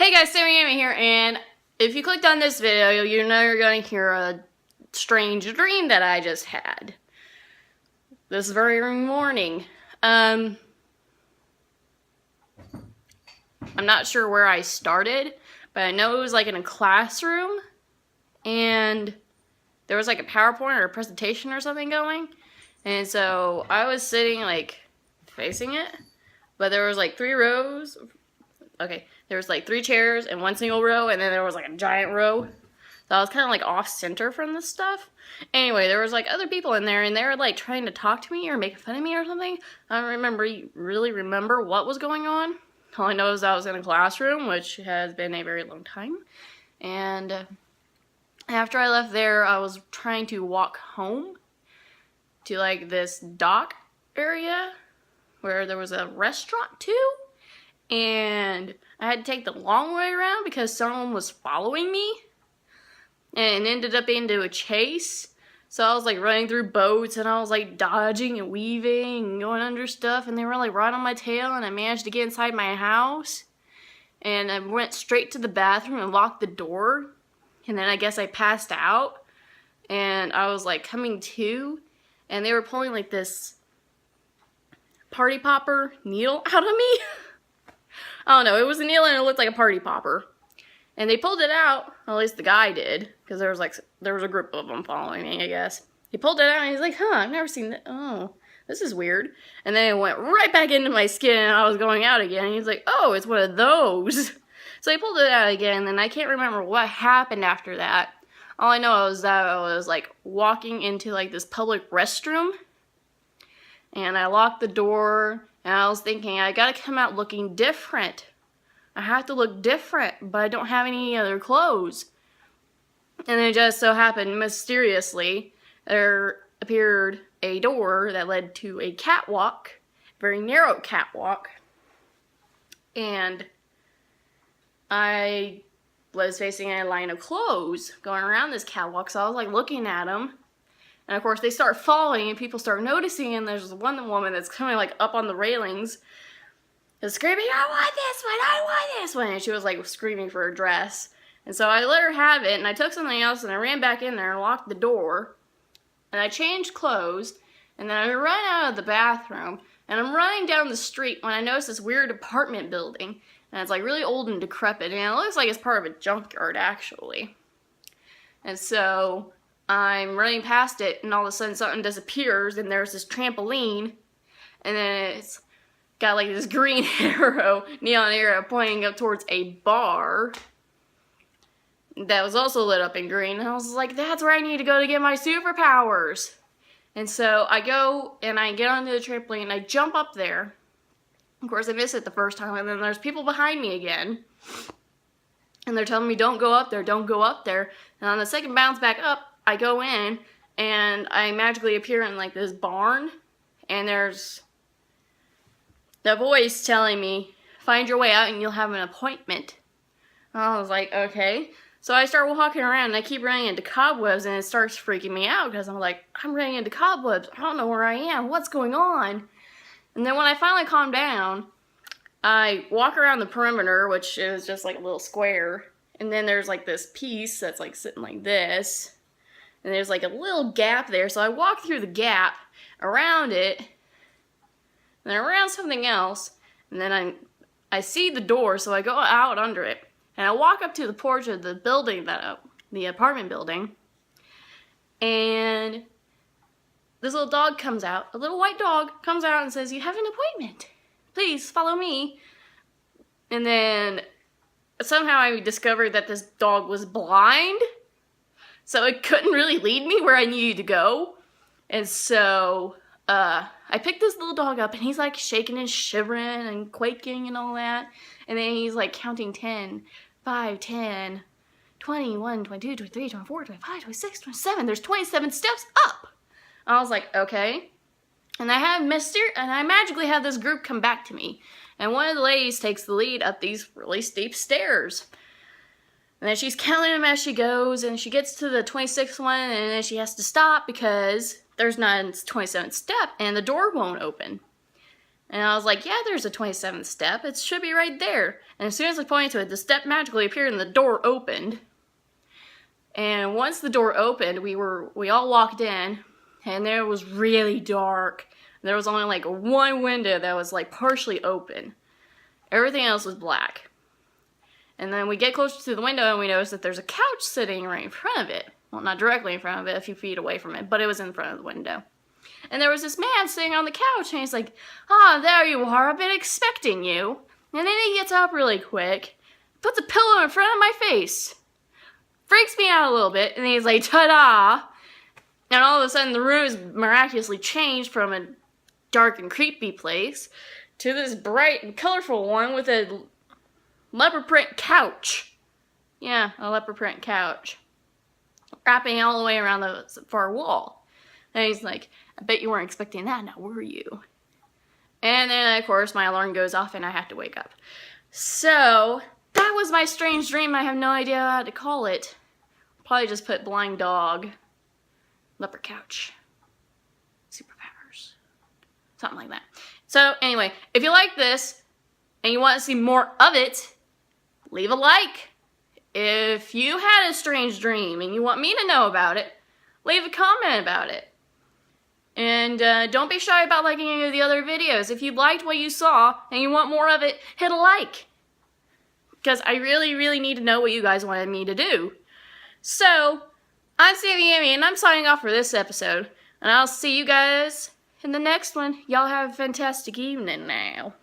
Hey guys, Sammy Amy here, and if you clicked on this video, you know you're going to hear a strange dream that I just had this very morning. I'm not sure where I started, but I know it was like in a classroom, and there was like a PowerPoint or a presentation or something going, and so I was sitting like facing it, but there was like 3 rows. Okay, there was like 3 chairs and 1 single row, and then there was like a giant row. So I was kind of like off center from this stuff. Anyway, there was like other people in there, and they were like trying to talk to me or make fun of me or something. I don't really remember what was going on. All I know is I was in a classroom, which has been a very long time. And after I left there, I was trying to walk home to like this dock area where there was a restaurant too. And I had to take the long way around because someone was following me, and it ended up into a chase. So I was like running through boats, and I was like dodging and weaving and going under stuff, and they were like right on my tail, and I managed to get inside my house, and I went straight to the bathroom and locked the door, and then I guess I passed out, and I was like coming to, and they were pulling like this party popper needle out of me. I don't know, it was a needle and it looked like a party popper. And they pulled it out, or at least the guy did, because there was a group of them following me, I guess. He pulled it out and he's like, I've never seen that. Oh, this is weird. And then it went right back into my skin and I was going out again. And he's like, oh, it's one of those. So he pulled it out again, and I can't remember what happened after that. All I know is that I was like walking into like this public restroom, and I locked the door. And I was thinking, I gotta come out looking different. I have to look different, but I don't have any other clothes. And it just so happened, mysteriously, there appeared a door that led to a catwalk, very narrow catwalk. And I was facing a line of clothes going around this catwalk, so I was like looking at them. And of course they start falling and people start noticing, and there's one woman that's coming like up on the railings and screaming, I want this one, I want this one. And she was like screaming for her dress. And so I let her have it, and I took something else and I ran back in there and locked the door. And I changed clothes, and then I ran out of the bathroom, and I'm running down the street when I notice this weird apartment building. And it's like really old and decrepit, and it looks like it's part of a junkyard actually. And so I'm running past it, and all of a sudden something disappears, and there's this trampoline, and then it's got like this green neon arrow pointing up towards a bar that was also lit up in green, and I was like, that's where I need to go to get my superpowers. And so I go, and I get onto the trampoline, and I jump up there. Of course, I miss it the first time, and then there's people behind me again, and they're telling me, don't go up there, don't go up there. And on the second bounce back up, I go in, and I magically appear in like this barn, and there's the voice telling me, find your way out and you'll have an appointment. And I was like, okay. So I start walking around, and I keep running into cobwebs, and it starts freaking me out because I'm like, I'm running into cobwebs. I don't know where I am. What's going on? And then when I finally calm down, I walk around the perimeter, which is just like a little square, and then there's like this piece that's like sitting like this. And there's like a little gap there, so I walk through the gap, around it, and then around something else, and then I see the door, so I go out under it, and I walk up to the porch of the building, the apartment building, and this little dog comes out, a little white dog comes out and says, you have an appointment, please follow me. And then somehow I discovered that this dog was blind, so it couldn't really lead me where I needed to go. And so I picked this little dog up, and he's like shaking and shivering and quaking and all that. And then he's like counting 10, 5, 10, 21, 22, 23, 24, 25, 26, 27. There's 27 steps up. I was like, okay. And I magically have this group come back to me. And one of the ladies takes the lead up these really steep stairs. And then she's counting them as she goes, and she gets to the 26th one, and then she has to stop because there's not a 27th step, and the door won't open. And I was like, yeah, there's a 27th step. It should be right there. And as soon as I pointed to it, the step magically appeared and the door opened. And once the door opened, we all walked in, and it was really dark. There was only like one window that was like partially open. Everything else was black. And then we get closer to the window and we notice that there's a couch sitting right in front of it. Well, not directly in front of it, a few feet away from it, but it was in front of the window. And there was this man sitting on the couch, and he's like, "Ah, there you are, I've been expecting you." And then he gets up really quick, puts a pillow in front of my face, freaks me out a little bit, and he's like, "Ta-da!" And all of a sudden the room is miraculously changed from a dark and creepy place to this bright and colorful one with a leopard print couch. Yeah, a leopard print couch. Wrapping all the way around the far wall. And he's like, "I bet you weren't expecting that, now were you?" And then, of course, my alarm goes off and I have to wake up. So, that was my strange dream. I have no idea how to call it. Probably just put blind dog, leopard couch, superpowers, something like that. So, anyway, if you like this and you want to see more of it, leave a like. If you had a strange dream and you want me to know about it, leave a comment about it. And don't be shy about liking any of the other videos. If you liked what you saw and you want more of it, hit a like. Because I really, really need to know what you guys wanted me to do. So, I'm Sammy Amy, and I'm signing off for this episode. And I'll see you guys in the next one. Y'all have a fantastic evening now.